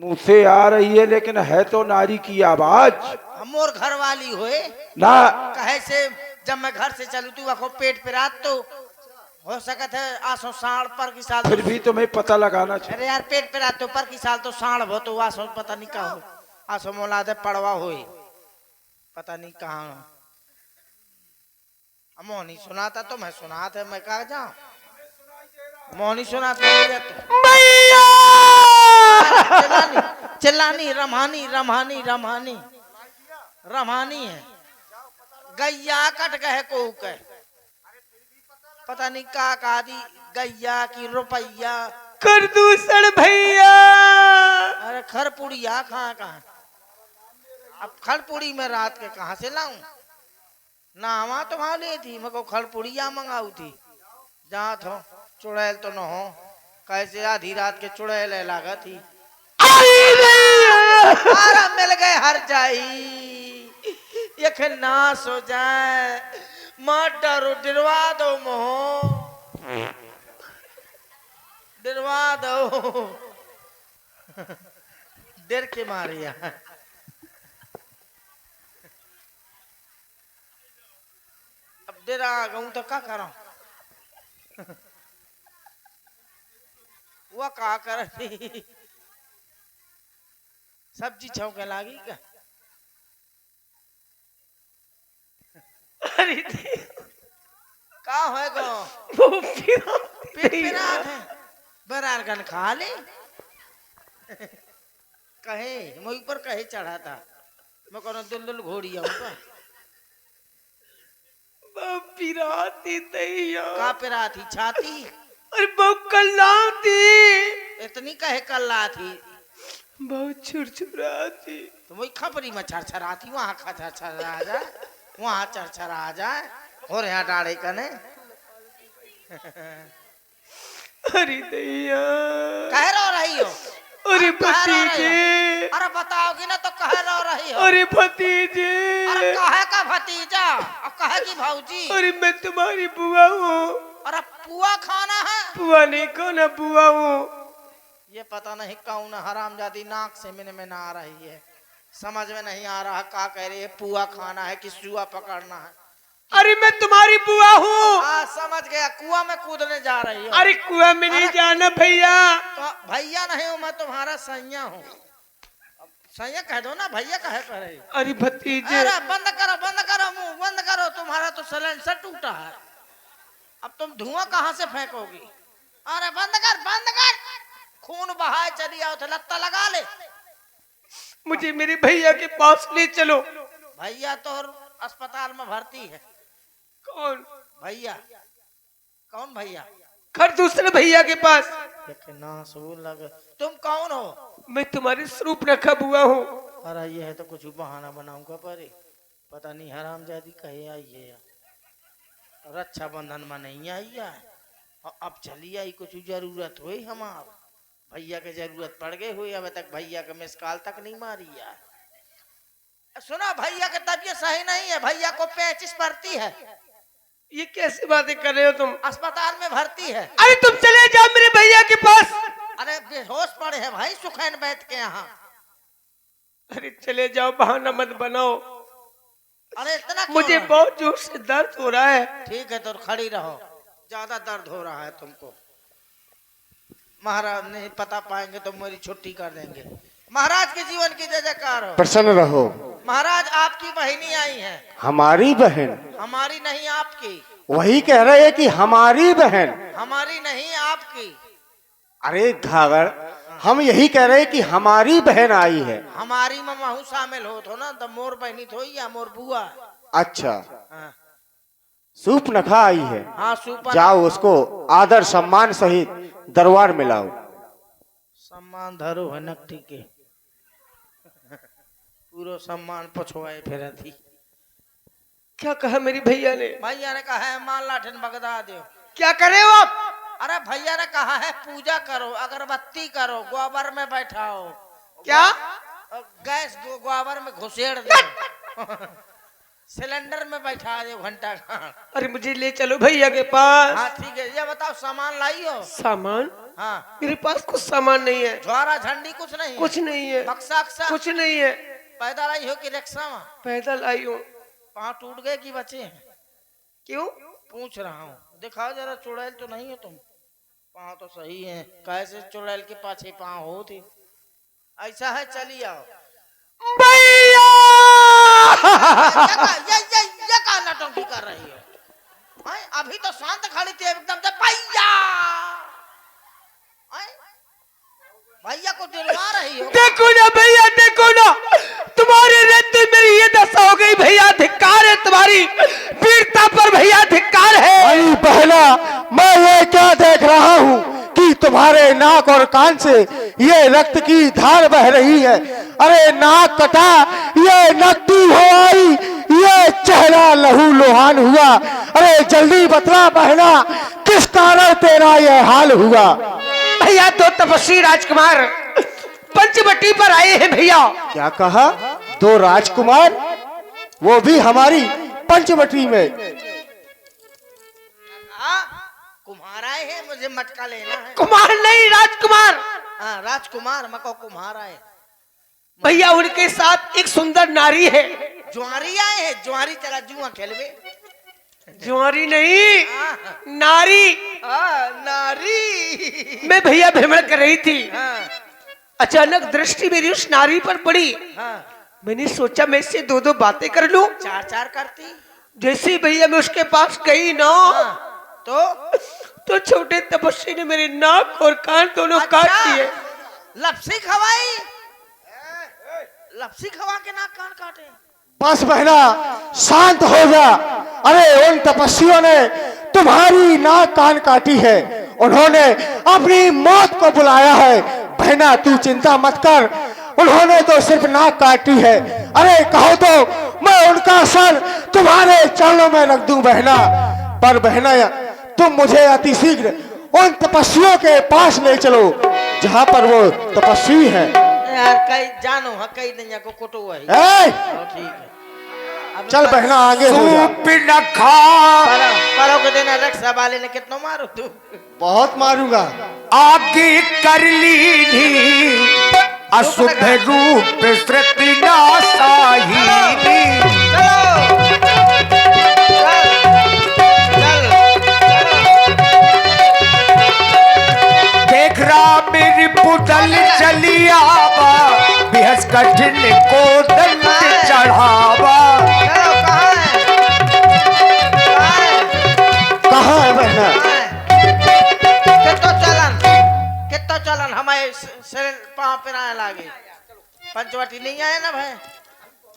मुंह से आ रही है लेकिन है तो नारी की आवाज। मोर घर वाली होए ना कहे से जब मैं घर से चलू तू आखो पेट पे रात तो हो सकत है आसो साढ़ पर की साल फिर भी तुम्हें पता लगाना चाहिए। अरे यार पेट पे रात तो पर की साल तो साढ़ हो तो आसो पता नहीं कहा हो आसो मोला दे पड़वा होए पता नहीं कहाँ मोहनी सुनाता तो मैं सुनाता मैं कहा जाऊं मोहनी सुनाता तो मैया चिल्लानी चिल्लानी रमानी रमानी रमानी रमानी है गैया कट गए को कह पता नहीं का दी गैया की रुपैया कर दूसर भैया। अरे खरपुड़िया कहाँ अब खरपुड़ी में रात के कहाँ से लाऊं नावा तो वहां ले थी मेरे को खरपुड़िया मंगाऊ थी जहाँ थो चुड़ैल तो न हो कैसे आधी रात के चुड़ैल लागा थी अरे मिल गए हर जाई ये नाश हो जाए मत डरो डरवा दो मोह डरवा दो डर के मारे अब डरा गऊं तो क्या करूं वो का कर सब्जी छौके लागी का अरे का है गो वो पेट पिरा है बरार गन खा ले कहे मैं ऊपर कहे चढ़ा था मैं कोनो दुलदुल घोड़ी आऊं पिराती दैया का पिरा थी छाती अरे बहुत कल्लाती इतनी कहे कल्ला थी बहुत छुरछुराती तो वही खपरी में छरछरा थी वहां खा छरछरा आ जाए वहां छरछरा आ जाए और यहाँ डाड़े कने अरे दैया कह रो रही हो अरे कह रो रही भतीजे हो? अरे बताओगी ना तो कह रो रही हो अरे भतीजे अरे कहे का भतीजा और कहे की भाऊजी अरे मैं तुम्हारी बुआ हूँ। अरे पुआ खाना है बुआ नहीं कौन बुआ हूँ। ये पता नहीं कौन हरामजादी नाक से मेरे में ना आ रही है समझ में नहीं आ रहा का कह रही है पुआ खाना है कि सुआ पकड़ना है अरे मैं तुम्हारी बुआ हूँ। हाँ समझ गया कुआं में कूदने जा रही हो अरे कुआं में नहीं जाना भैया। तो भैया नहीं हूँ मैं तुम्हारा सैया हूँ सैया कह दो ना भैया कहे कह रही हो अरे भतीजे अरे बंद करो मुंह बंद करो तुम्हारा तो सिलेंसर टूटा है अब तुम धुआं कहाँ से फेंकोगी अरे बंद कर खून बहाए चली आओ तो लत्ता लगा ले मुझे मेरे भैया के पास ले चलो। भैया तो अस्पताल में भर्ती है कौन भैया कौन भैया खर दूसरे भैया के पास। ना लगे तुम कौन हो मैं तुम्हारी स्वरूप रखा बुआ हूँ। अरे ये है तो कुछ बहाना बनाऊंगा पर पता नहीं हरामजादी कहे आई है रक्षाबंधन में नहीं आई है और अब चली आई कुछ जरूरत हुई हमार भैया के जरूरत पड़ गई हुई अब तक भैया का मिस कॉल तक नहीं मारी है सुना भैया की तबीयत सही नहीं है भैया को 35 पड़ती है ये कैसी बातें कर रहे हो तुम। अस्पताल में भर्ती है अरे तुम चले जाओ मेरे भैया के पास। अरे बेहोश पड़े हैं भाई सुखैन बैठ के यहाँ अरे चले जाओ बहाना मत बनाओ। अरे इतना क्यों मुझे है? बहुत जोर से दर्द हो रहा है। ठीक है तो खड़ी रहो ज्यादा दर्द हो रहा है तुमको महाराज नहीं पता पाएंगे तो मेरी छुट्टी कर देंगे महाराज के जीवन की जय जयकार हो। प्रसन्न रहो। महाराज आपकी बहिनी आई है हमारी बहन। हमारी नहीं आपकी वही कह रहे हैं कि हमारी बहन। हमारी नहीं आपकी अरे घाघर हम यही कह रहे हैं कि हमारी बहन आई है। हमारी में महू शामिल हो तो ना तो मोर बहनी थो या मोर बुआ। अच्छा हाँ, सूप नखा आई है। हाँ सुपर जाओ उसको आदर सम्मान सहित दरबार में लाओ। सम्मान धरो है नकटी के पूरा सम्मान पछुआए फिर थी क्या कहा मेरी भैया ने। भैया ने कहा है मान लाठन बगदा दो क्या करे हो आप। अरे भैया ने कहा है पूजा करो अगरबत्ती करो गोबर में बैठाओ क्या गैस गोबर में घुसेड़ दो सिलेंडर में बैठा दे घंटा घाट। अरे मुझे ले चलो भैया के पास। हाँ ठीक है, ये बताओ सामान लाई हो? सामान? हाँ, मेरे पास कुछ सामान नहीं है। ज्वारा झंडी कुछ नहीं है? कुछ नहीं है। बक्सा अक्सा कुछ नहीं है। पैदल आई हो कि रिक्शा में? पैदल आई हूँ। पाँव टूट गए कि बचे हैं? क्यों? पूछ रहा हूँ, दिखाओ जरा, चुड़ैल तो नहीं हो तुम? पाँव तो सही है, कैसे चुड़ैल के पाछे पाँव हो थे? ऐसा है, चलिए आओ। भैया ये का नौटंकी कर रही है? अभी तो शांत खड़ी थी एकदम से भैया भैया को डरवा रही हो? देखो ना भैया, देखो ना, तुम्हारे रहते मेरी ये दशा हो गई भैया। धिक्कार है तुम्हारी वीरता पर भैया, धिक्कार है। अरे बहना, मैं ये क्या देख रहा हूँ कि तुम्हारे नाक और कान से ये रक्त की धार बह रही है। अरे नाक कटा, ये नकटी हो आई, ये चेहरा लहू लुहान हुआ। अरे जल्दी बतला बहना, किस कारण तेरा ये हाल हुआ? भैया दो तपस्वी राजकुमार पंचवटी पर आए हैं भैया। क्या कहा? दो राजकुमार, वो भी हमारी पंचवटी में? कुम्हार आए हैं, मुझे मटका लेना है। कुमार नहीं, राजकुमार। हाँ राजकुमार, मको कुम्हार आए भैया उनके साथ एक सुंदर नारी है। ज्वारी आए हैं, ज्वारी चला जुआ खेलवे। जुआरी नहीं, नारी। नारी। मैं भैया भ्रमण कर रही थी, हाँ, अचानक दृष्टि मेरी उस नारी पर पड़ी। हाँ, मैंने सोचा मैं इससे दो दो बातें कर लूं। चार चार करती। जैसे ही भैया मैं उसके पास गई ना, हाँ, तो छोटे तपस्वी ने मेरे नाक और कान दोनों काट दिए। लपसी खवाई? लपसी खवा के नाक कान काटे? बस बहना, शांत हो जा। अरे उन तपस्वियों ने तुम्हारी नाक कान काटी है, उन्होंने अपनी मौत को बुलाया है। बहना तू चिंता मत कर, उन्होंने तो सिर्फ नाक काटी है। अरे कहो तो मैं उनका सर तुम्हारे चरणों में रख दूं बहना। पर बहना तुम मुझे अतिशीघ्र उन तपस्वियों के पास ले चलो जहां पर वो तपस्वी हैं। यार कई जानो है, कई नहीं को कोटो है। ठीक है, अब चल बहना आगे हो जा। परो के देना रक्षा वाले ने कितना मारो तू? बहुत मारूंगा। आगे कर ली थी अशुद्ध रूप सृति नासाहिनी। देख रहा मेरी पुतल चली आवा, बेहस कठिन को दंड चढ़ावा। कहाँ है बहना? कितना चलन हमारे पाँव पे आने लागे। पंचवटी नहीं आए ना भाई?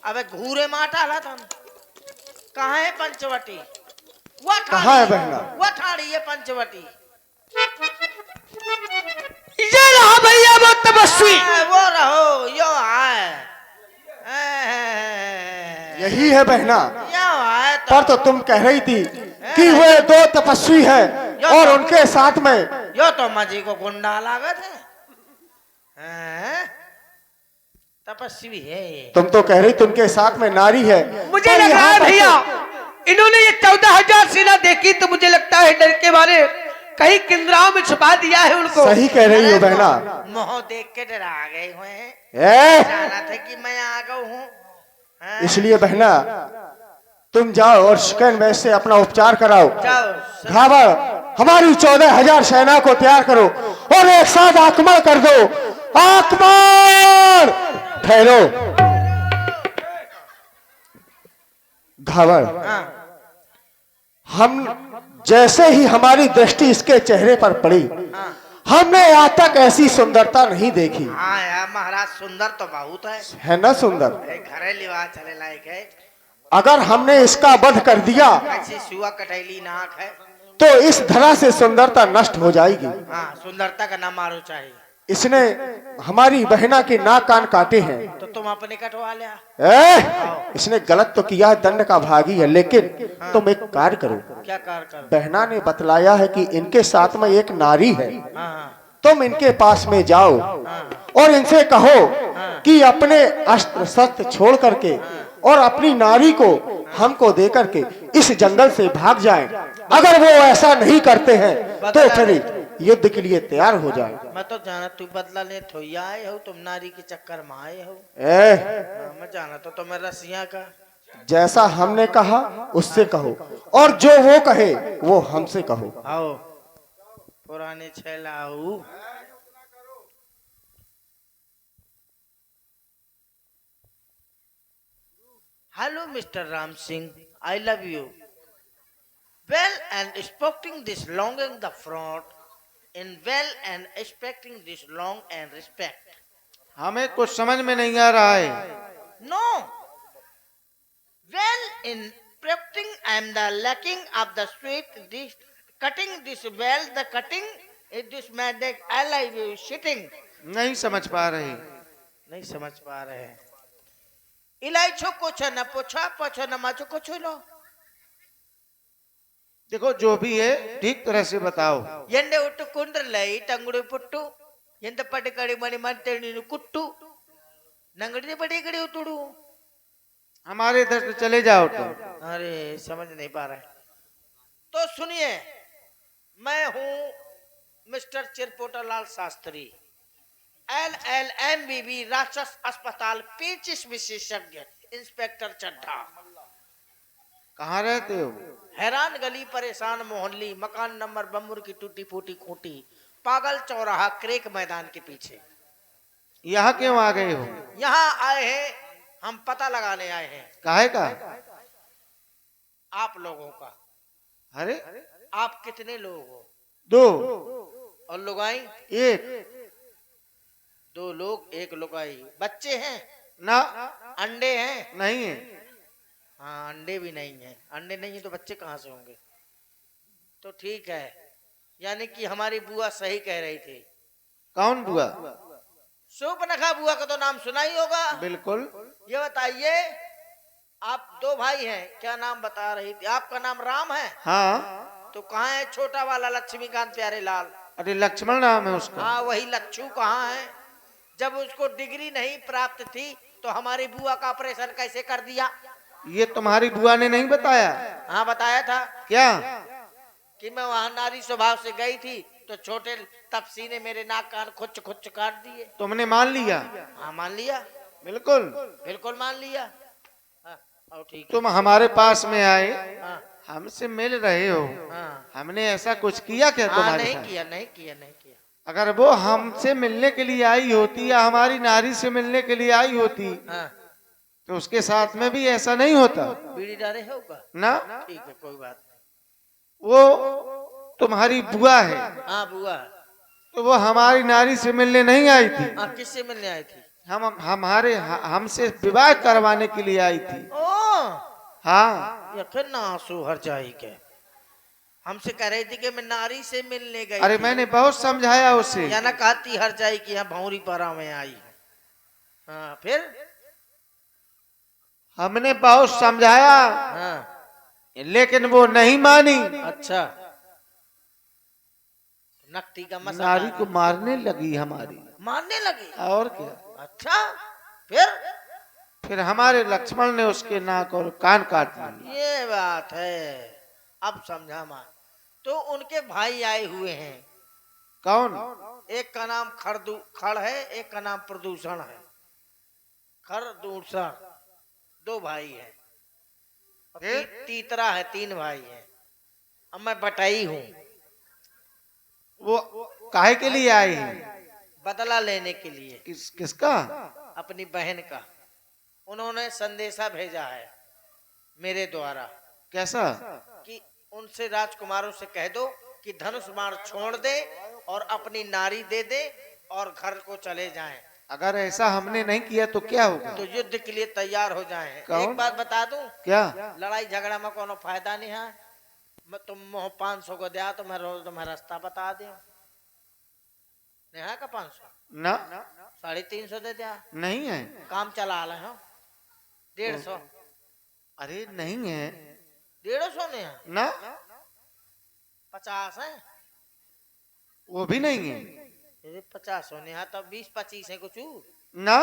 अबे घूरे माटा ला तुम। कहाँ है पंचवटी? वो कहाँ है बहना? वो ठाड़ी है पंचवटी। ये रहा भैया वो तपस्वी। वो रहो, यो आए। यही है बहना। यो आए पर तो तुम कह रही थी कि वे दो तपस्वी हैं और उनके साथ में यो तो मजी को गुंडा लागत है। तपस्वी है। तुम तो कह रही थी उनके साथ में नारी है। मुझे पर लग रहा यहाँ है पर भैया इन्होंने ये 14,000 सेना देखी तो मुझे लगता है डर के मारे कहीं किंद्राओं में छुपा दिया है उनको। सही कह रही हो बहना। मोह देख के डरा गए हुए हैं। जाना था कि मैं आ गया हूँ। इसलिए बहना तुम जाओ और शिकन वैसे से अपना उपचार कराओ। जाओ घावर हमारी 14,000 सेना को तैयार करो और एक साथ आक्रमण कर दो। आक्रमण! ठहरो घावर, हम जैसे ही हमारी दृष्टि इसके चेहरे पर पड़ी, हमने आज तक ऐसी सुंदरता नहीं देखी। हाँ यार महाराज, सुंदर तो बहुत है ना सुंदर? घरेली बात चले लायक है। अगर हमने इसका वध कर दिया ऐसी सुआ कटैली नाक है तो इस धरा से सुंदरता नष्ट हो जाएगी। हाँ, सुंदरता का नाम मारो चाहिए। इसने हमारी बहना के नाक कान काटे हैं तो तुम अपने कटवा लिया। इसने गलत तो किया है, दंड का भागी है। लेकिन तुम एक कार्य करो। क्या कार्य करो? बहना ने बतलाया है कि इनके साथ में एक नारी है। हाँ, तुम इनके पास में जाओ और इनसे कहो कि अपने अस्त्र शस्त्र छोड़ करके और अपनी नारी को हमको देकर के इस जंगल से भाग जाएं। अगर वो ऐसा नहीं करते हैं तो फिर युद्ध के लिए तैयार हो जाए। मैं तो जाना तू बदला ले थोया आए हो, तुम नारी के चक्कर में आए हो। मैं जाना तो तुम्हें रसिया का। जैसा हमने कहा उससे कहो, और जो वो कहे वो हमसे कहो। आओ पुराने छैला आओ। Hello mister Ram Singh, I love you well and expecting this longing the front in well and expecting this long and respect. हमें कुछ समझ में नहीं आ रहा है। No. Well in expecting I am the lacking of the sweet this cutting this well the cutting is this magic I like you sitting. नहीं समझ पा रहे। नहीं समझ पा रहे हैं। इलाइचो कुछ न पूछा पूछो न माचो कुछ लो। देखो जो भी है ठीक तरह से बताओ। ಎಂಡೆ ಒಟ್ಟು ಕುಂಡ್ರಲ್ಲ ಈ ತಂಗುಡಿ ಪುಟ್ಟು ಎಂತ ಪಟ್ಟಿ ಕಡಿ ಮಣಿ ಮಂತೇಳಿ ನೀನು ಕುಟ್ಟು नंगड़ी बड़ी कड़ी उतड़ू। हमारे इधर से चले जाओ तुम। अरे समझ नहीं पा रहा है तो सुनिए, मैं हूँ मिस्टर चिरपोटालाल शास्त्री, LLMBB राक्षस अस्पताल 25 विशेषज्ञ इंस्पेक्टर चड्ढा। कहाँ रहते हो? हैरान गली परेशान मोहल्ली मकान नंबर बम्बुर की टूटी फूटी खूंटी पागल चौराहा क्रेक मैदान के पीछे। यहाँ क्यों आ गए हो? यहाँ आए हैं हम पता लगाने आए हैं काहे का? आप लोगों का। अरे आप कितने लोग हो? 2 और लुगाई? 1 2 लोग 1 लुगाई। बच्चे हैं? ना अंडे हैं? नहीं है। हाँ अंडे भी नहीं है। अंडे नहीं है तो बच्चे कहाँ से होंगे? तो ठीक है, यानी कि हमारी बुआ सही कह रही थी। कौन बुआ? सूपनखा बुआ का तो नाम सुना ही होगा। बिल्कुल। ये बताइए, आप 2 भाई हैं, क्या नाम बता रही थी? आपका नाम राम है? हाँ। तो कहाँ है छोटा वाला लक्ष्मीकांत प्यारे लाल? अरे लक्ष्मण नाम है उसका। हाँ वही लच्छू कहाँ है? जब उसको डिग्री नहीं प्राप्त थी तो हमारी बुआ का ऑपरेशन कैसे कर दिया? ये तुम्हारी बुआ ने नहीं बताया? हाँ बताया था। क्या? कि मैं वहां नारी स्वभाव से गई थी तो छोटे तपसी ने मेरे नाक कान खुच खुच काट दिए। तुमने मान लिया? हाँ मान लिया, बिल्कुल बिल्कुल मान लिया। हाँ और ठीक है। तुम हमारे पास में आए, हाँ हमसे मिल रहे हो, हाँ हमने ऐसा कुछ किया क्या हाँ तुम्हारे नहीं साथ? किया, नहीं किया, नहीं किया। अगर वो हमसे मिलने के लिए आई होती या हमारी नारी से मिलने के लिए आई होती हाँ तो उसके साथ में भी ऐसा नहीं होता बीड़ी डाले होगा ना। ठीक है कोई बात नहीं। वो तुम्हारी बुआ है हाँ बुआ। तो वो हमारी नारी से मिलने नहीं आई थी। हाँ किससे मिलने आई थी? हमसे विवाह करवाने के लिए आई थी। ओ हाँ। या फिर ना आंसू हर जाई के हमसे कह रही थी कि मैं नारी से मिलने गई अरे थी। मैंने बहुत समझाया उसे। या ना कहती हर जाई कि यहाँ भौरी परा में आई। हाँ फिर? हमने बहुत समझाया हाँ लेकिन वो नहीं मानी। अच्छा नकटी का मसाला नारी को मारने लगी हमारी। मारने लगी? और क्या? अच्छा फिर? फिर हमारे लक्ष्मण ने उसके नाक और कान काट लिए। ये बात है, अब समझा मां। तो उनके भाई आए हुए हैं। कौन? एक का नाम खड़ है, एक का नाम प्रदूषण है। खरदूषण 2 भाई हैं। तीतरा है, 3 भाई हैं। अब मैं बटाई हूँ। वो काहे के लिए आई है? बदला लेने के लिए। किसका? अपनी बहन का। उन्होंने संदेशा भेजा है मेरे द्वारा। कैसा? कि उनसे राजकुमारों से कह दो कि धनुष बाण छोड़ दे और अपनी नारी दे दे और घर को चले जाएं। अगर ऐसा हमने नहीं किया तो क्या होगा? तो युद्ध के लिए तैयार हो जाएं। कौन? एक बात बता दूं, क्या? लड़ाई झगड़ा में कोनो फायदा नहीं है। मैं तुम मोह 500 को दिया तो मैं रोज तुम्हें रास्ता बता दूं। नेहा का 500 ना 350 दे दिया। नहीं है। काम चला रहे हो 150। अरे नहीं है 150 ने है ना। 50 है। वो भी नहीं है 50 होने है तो 20-25 है कुछ ना।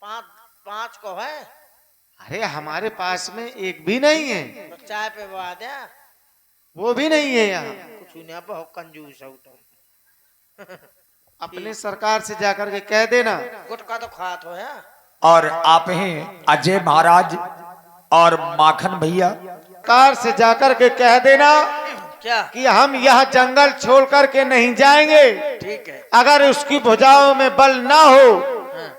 5 को है। अरे हमारे पास में एक भी नहीं है, तो चाय पे बात है, वो भी नहीं है यहाँ। कुछ नहीं, बहुत कंजूस हो तुम। अपने सरकार से जाकर के कह देना। गुटखा तो खात हो है। और आप हैं अजय महाराज और माखन भैया। सरकार से जाकर के कह देना क्या? कि हम यह जंगल छोड़ करके नहीं जाएंगे। ठीक है। अगर उसकी भुजाओं में बल ना हो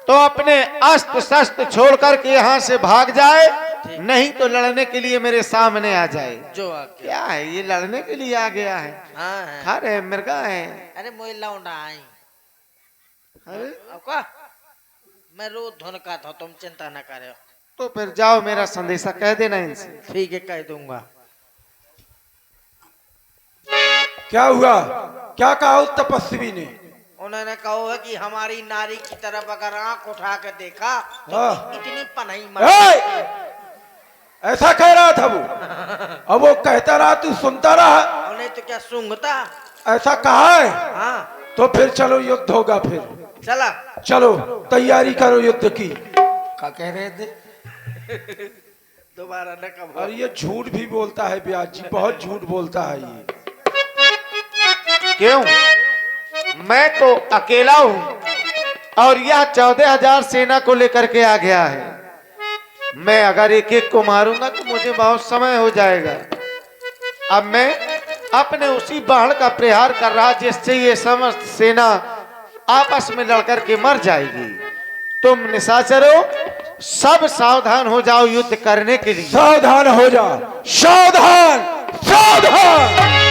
तो अपने अस्त्र शस्त्र छोड़ करके यहाँ से भाग जाए, नहीं तो लड़ने के लिए मेरे सामने आ जाए। जो आके क्या है ये, लड़ने के लिए आ गया है? हाँ है। खा रहे मिर्गा है। अरे मोई लौंडा आई। अरे अब का मैं रोज धुन का था, तुम चिंता न करे। तो फिर जाओ, मेरा संदेशा कह देना इनसे। ठीक है, कह दूंगा। क्या हुआ? क्या कहा उस तपस्वी ने? उन्होंने कहा है कि हमारी नारी की तरफ अगर आंख उठा कर देखा तो हाँ। इतनी पनाही ए! ऐसा कह रहा था वो। अब वो कहता रहा, तू सुनता रहा। उन्हें तो क्या सूंघता। ऐसा कहा है? हाँ तो फिर चलो युद्ध होगा। फिर चला। चलो तैयारी करो युद्ध की। क्या कह रहे थे? दोबारा न कहो। और ये झूठ भी बोलता है ब्याज जी, बहुत झूठ बोलता है ये। क्यों? मैं तो अकेला हूँ और यह 14,000 सेना को लेकर के आ गया है। मैं अगर एक एक को मारूंगा तो मुझे बहुत समय हो जाएगा। अब मैं अपने उसी बाण का प्रहार कर रहा जिससे ये समस्त सेना आपस में लड़कर के मर जाएगी। तुम निशाचरों सब सावधान हो जाओ युद्ध करने के लिए। सावधान हो जा, सावधान सावधान।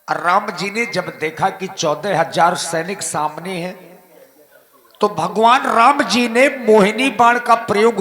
राम जी ने जब देखा कि 14,000 सैनिक सामने हैं तो भगवान राम जी ने मोहिनी बाण का प्रयोग